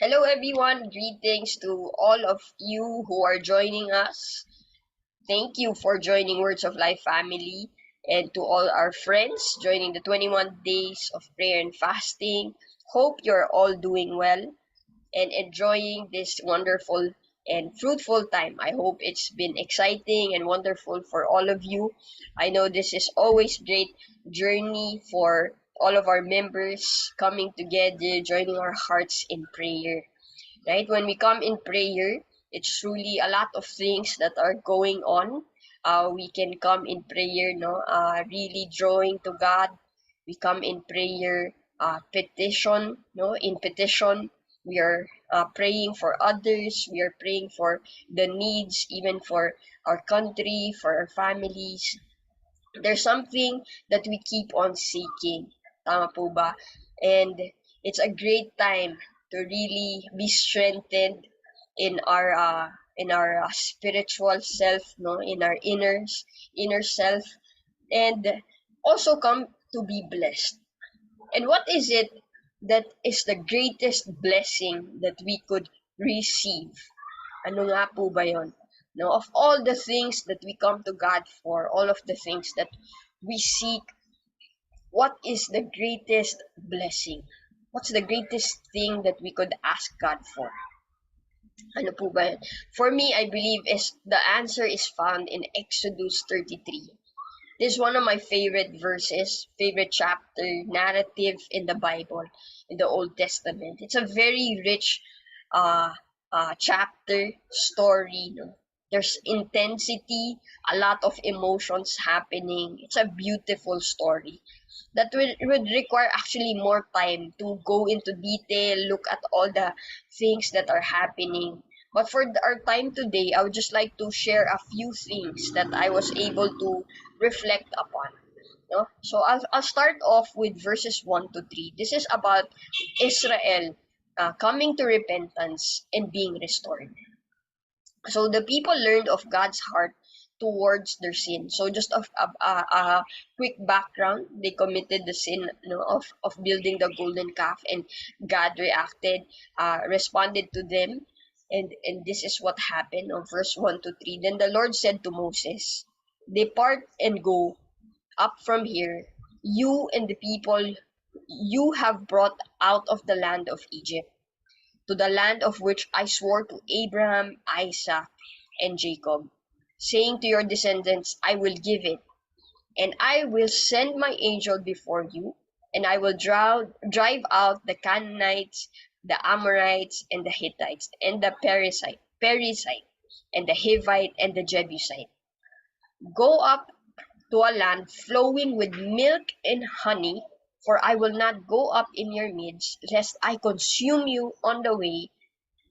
Hello, everyone. Greetings to all of you who are joining us. Thank you for joining Words of Life family and to all our friends joining the 21 days of prayer and fasting. Hope you're all doing well and enjoying this wonderful and fruitful time. I hope it's been exciting and wonderful for all of you. I know this is always great journey for all of our members coming together, joining our hearts in prayer. Right? When we come in prayer, it's truly a lot of things that are going on. We can come in prayer, no, really drawing to God. We come in prayer, petition, no, in petition. We are praying for others. We are praying for the needs, even for our country, for our families. There's something that we keep on seeking. Tama po ba? And it's a great time to really be strengthened in our spiritual self, no, in our inner self, and also come to be blessed. And what is it that is the greatest blessing that we could receive? Ano nga po ba yon? No, of all the things that we come to God for, all of the things that we seek, what is the greatest blessing? What's the greatest thing that we could ask God for? Ano po ba yun? For me, I believe is the answer is found in Exodus 33. This is one of my favorite verses, favorite chapter, narrative in the Bible, in the Old Testament. It's a very rich uh, chapter, story. No? There's intensity, a lot of emotions happening. It's a beautiful story that would require actually more time to go into detail, look at all the things that are happening. But for our time today, I would just like to share a few things that I was able to reflect upon. No? So I'll start off with verses 1 to 3. This is about Israel coming to repentance and being restored. So the people learned of God's heart towards their sin. So just a quick background, they committed the sin, of building the golden calf, and God reacted, responded to them, and this is what happened on verse 1 to 3. Then the Lord said to Moses, "Depart and go up from here, you and the people you have brought out of the land of Egypt, to the land of which I swore to Abraham, Isaac, and Jacob, saying to your descendants, I will give it, and I will send my angel before you, and I will drive out the Canaanites, the Amorites, and the Hittites, and the Perizzite, and the Hivite, and the Jebusite. Go up to a land flowing with milk and honey, for I will not go up in your midst, lest I consume you on the way,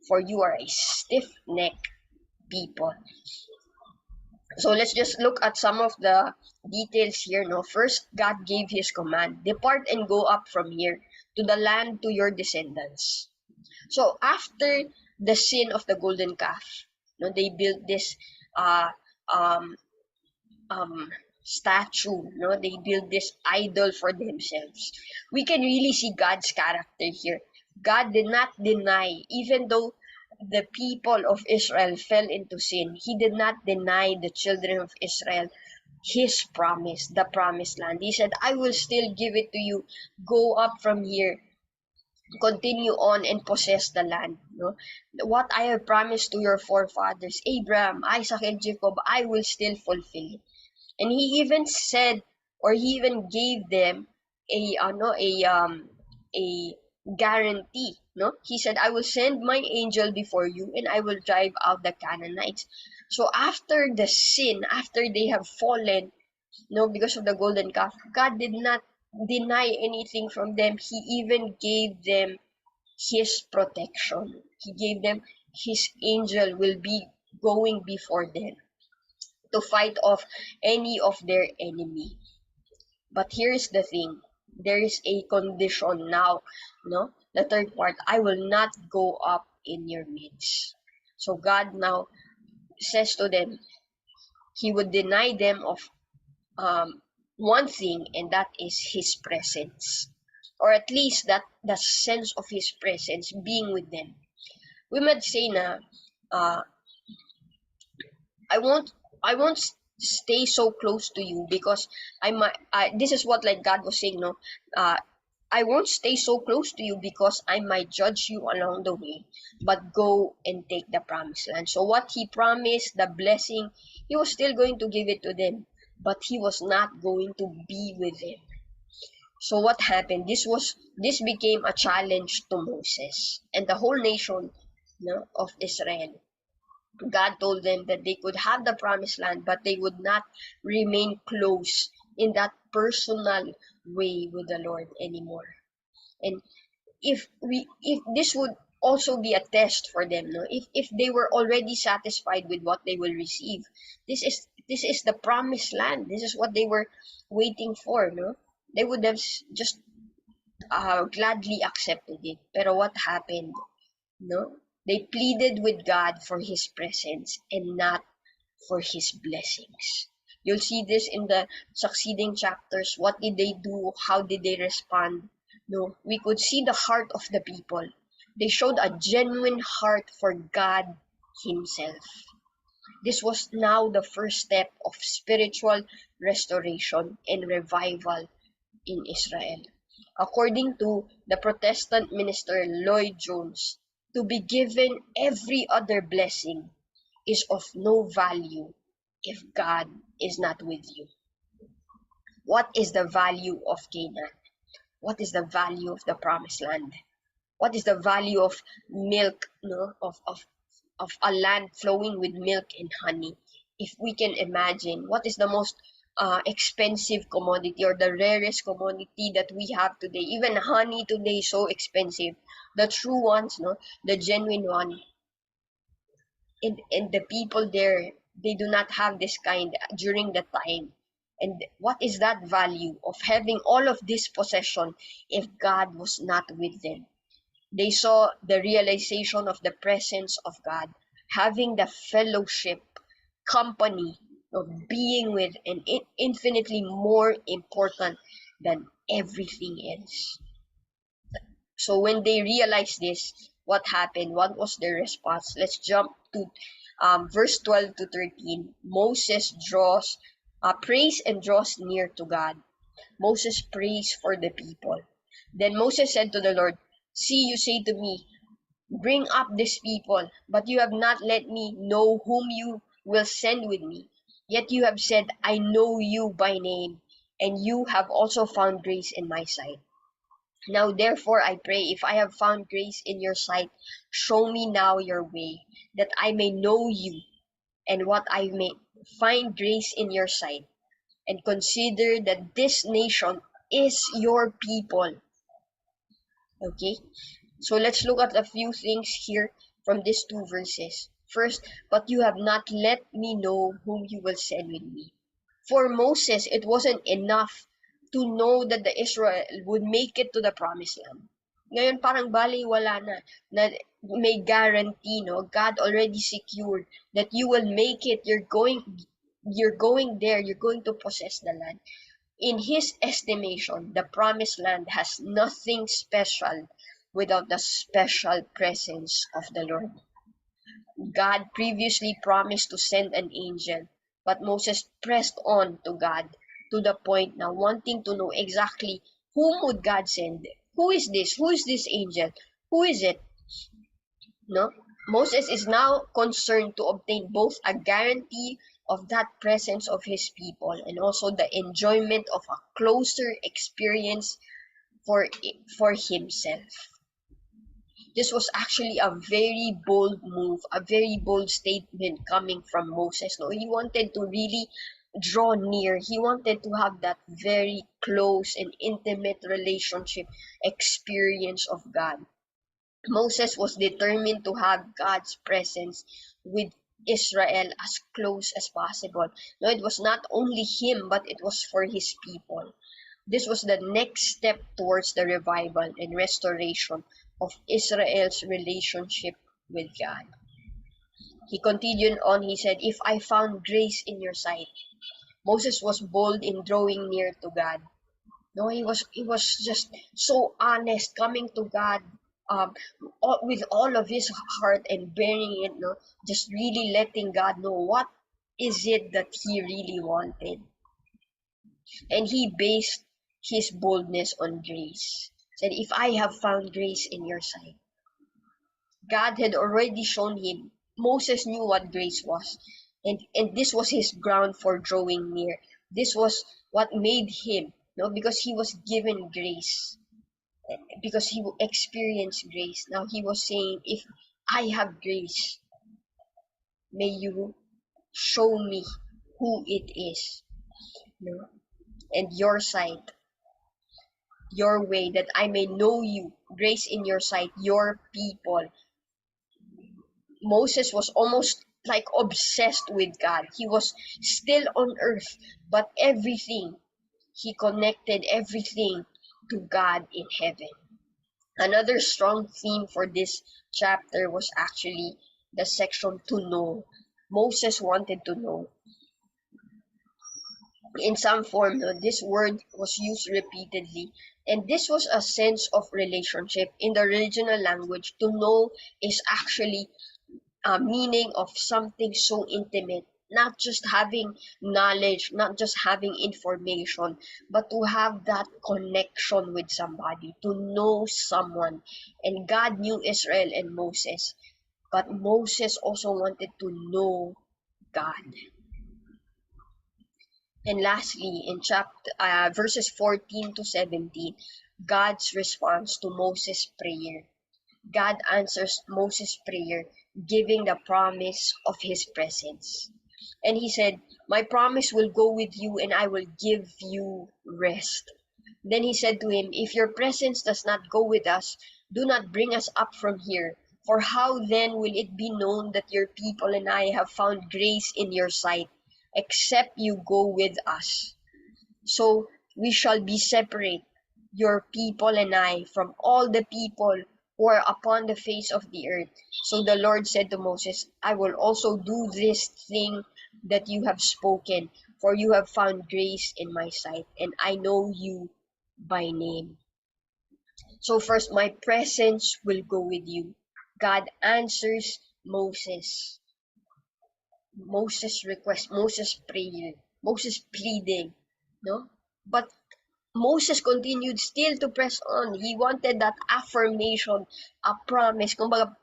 for you are a stiff-necked people." So let's just look at some of the details here. No, first, God gave His command: "Depart and go up from here to the land to your descendants." So after the sin of the golden calf, no, they built this uh, um, statue. No, they build this idol for themselves. We can really see God's character here. God did not deny, even though the people of Israel fell into sin, He did not deny the children of Israel His promise, the promised land. He said, "I will still give it to you. Go up from here, continue on and possess the land. No? What I have promised to your forefathers, Abraham, Isaac, and Jacob, I will still fulfill it." And He even said, or He even gave them a guarantee. No, He said, "I will send my angel before you, and I will drive out the Canaanites." So after the sin, after they have fallen, no, because of the golden calf, God did not deny anything from them. He even gave them His protection. He gave them His angel will be going before them to fight off any of their enemy. But here's the thing. There is a condition now, no? The third part, "I will not go up in your midst." So God now says to them, He would deny them of one thing, and that is His presence. or at least that the sense of His presence being with them. We might say na, I won't stay so close to you because this is what like God was saying, no, I won't stay so close to you because I might judge you along the way, but go and take the promised land. So what He promised, the blessing, He was still going to give it to them, but He was not going to be with them. So what happened? This became a challenge to Moses and the whole nation, of Israel. God told them that they could have the promised land, but they would not remain close in that personal way with the Lord anymore. And if this would also be a test for them, no? If they were already satisfied with what they will receive, this is the promised land. This is what they were waiting for, no? They would have just gladly accepted it. Pero what happened? No? They pleaded with God for His presence and not for His blessings. You'll see this in the succeeding chapters. What did they do? How did they respond? No, we could see the heart of the people. They showed a genuine heart for God Himself. This was now the first step of spiritual restoration and revival in Israel. According to the Protestant minister Lloyd Jones, to be given every other blessing is of no value if God is not with you. What is the value of Canaan? What is the value of the promised land? What is the value of milk, of a land flowing with milk and honey? If we can imagine, what is the most expensive commodity or the rarest commodity that we have today? Even honey today is so expensive. The true ones, the genuine one. And the people there, they do not have this kind during the time. And what is that value of having all of this possession if God was not with them? They saw the realization of the presence of God, having the fellowship, company of being with, and infinitely more important than everything else. So when they realized this, what happened? What was their response? Let's jump to verse 12 to 13. Moses prays and draws near to God. Moses prays for the people. Then Moses said to the Lord, "See, you say to me, bring up this people, but you have not let me know whom you will send with me. Yet you have said, I know you by name, and you have also found grace in my sight. Now therefore I pray, if I have found grace in your sight, show me now your way, that I may know you, and what I may find grace in your sight, and consider that this nation is your people." Okay, so let's look at a few things here from these two verses. First, but you have not let me know whom you will send with me. For Moses, it wasn't enough to know that the Israel would make it to the promised land. Ngayon parang baliwala na may guarantee, God already secured that you will make it. You're going there, you're going to possess the land. In his estimation, the promised land has nothing special without the special presence of the Lord. God previously promised to send an angel, but Moses pressed on to God to the point now wanting to know exactly whom would God send. Who is this? Who is this angel? Who is it? No? Moses is now concerned to obtain both a guarantee of that presence of his people and also the enjoyment of a closer experience for himself. This was actually a very bold move, a very bold statement coming from Moses. No, he wanted to really draw near. He wanted to have that very close and intimate relationship experience of God. Moses was determined to have God's presence with Israel as close as possible. No, it was not only him, but it was for his people. This was the next step towards the revival and restoration of Israel's relationship with God. He continued on, he said, if I found grace in your sight. Moses was bold in drawing near to God. No, he was just so honest, coming to God, um, with all of his heart and bearing it. No, just really letting God know what is it that he really wanted, and he based his boldness on grace. Said, "If I have found grace in your sight." God had already shown him. Moses knew what grace was, and this was his ground for drawing near. This was what made him, because he was given grace, because he experienced grace. Now he was saying, if I have grace, may you show me who it is, and your sight, your way, that I may know you, grace in your sight, your people. Moses was almost like obsessed with God. He was still on earth, but he connected everything to God in heaven. Another strong theme for this chapter was actually the section to know. Moses wanted to know. In some form, this word was used repeatedly, and this was a sense of relationship. In the original language, to know is actually a meaning of something so intimate, not just having knowledge, not just having information, but to have that connection with somebody, to know someone. And God knew Israel and Moses, but Moses also wanted to know God. And lastly, in verses 14 to 17, God's response to Moses' prayer. God answers Moses' prayer, giving the promise of his presence. And he said, "My promise will go with you, and I will give you rest." Then he said to him, "If your presence does not go with us, do not bring us up from here. For how then will it be known that your people and I have found grace in your sight, except you go with us? So we shall be separate, your people and I, from all the people who are upon the face of the earth." So the Lord said to Moses, "I will also do this thing that you have spoken, for you have found grace in my sight, and I know you by name." So first, my presence will go with you. God answers Moses' request, Moses' prayer, Moses pleading, no? But Moses continued still to press on. He wanted that affirmation, a promise, kumbaga,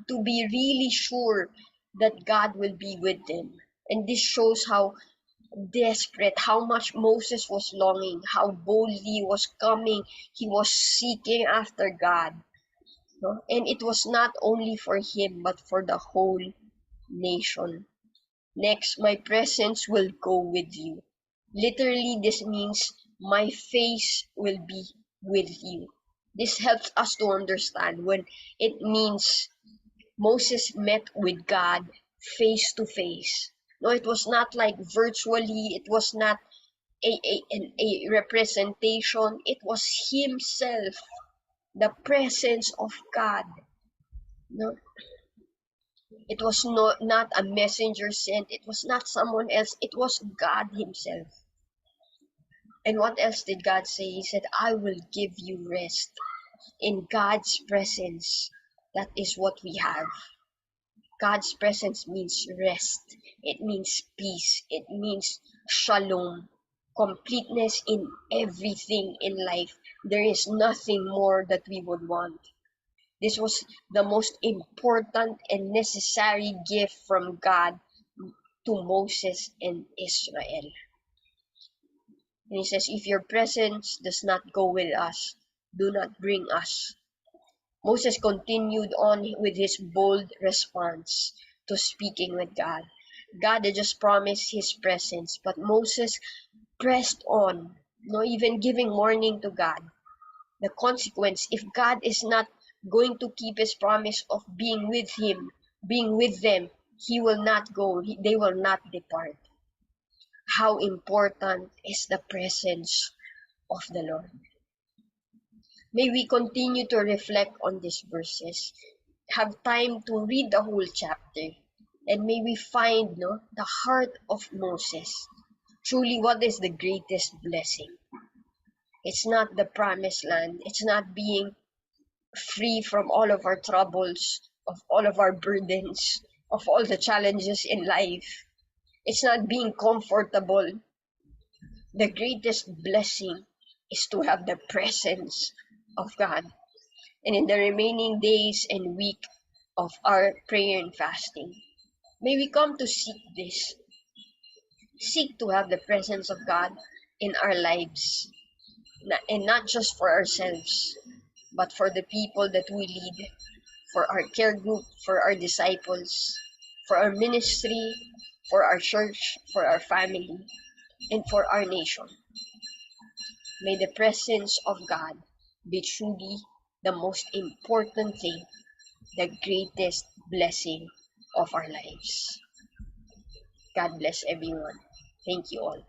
to be really sure that God will be with them. And this shows how desperate, how much Moses was longing, how boldly he was coming. He was seeking after God. No? And it was not only for him, but for the whole nation. Next, my presence will go with you. Literally, this means my face will be with you. This helps us to understand when it means Moses met with God face to face. No, it was not like virtually, it was not a representation, it was himself, the presence of God. No, it was not a messenger sent, it was not someone else, it was God himself. And what else did God say? He said, "I will give you rest." In God's presence, that is what we have. God's presence means rest. It means peace. It means shalom, completeness in everything in life. There is nothing more that we would want. This was the most important and necessary gift from God to Moses and Israel. And he says, "If your presence does not go with us, do not bring us." Moses continued on with his bold response to speaking with God. God had just promised his presence, but Moses pressed on, even giving warning to God. The consequence, if God is not going to keep his promise of being with him, being with them, he will not go, they will not depart. How important is the presence of the Lord? May we continue to reflect on these verses, have time to read the whole chapter, and may we find the heart of Moses. Truly, what is the greatest blessing? It's not the promised land. It's not being free from all of our troubles, of all of our burdens, of all the challenges in life. It's not being comfortable. The greatest blessing is to have the presence of God. And in the remaining days and week of our prayer and fasting, may we come to seek this. Seek to have the presence of God in our lives. And not just for ourselves, but for the people that we lead, for our care group, for our disciples, for our ministry, for our church, for our family, and for our nation. May the presence of God be truly the most important thing, the greatest blessing of our lives. God bless everyone. Thank you all.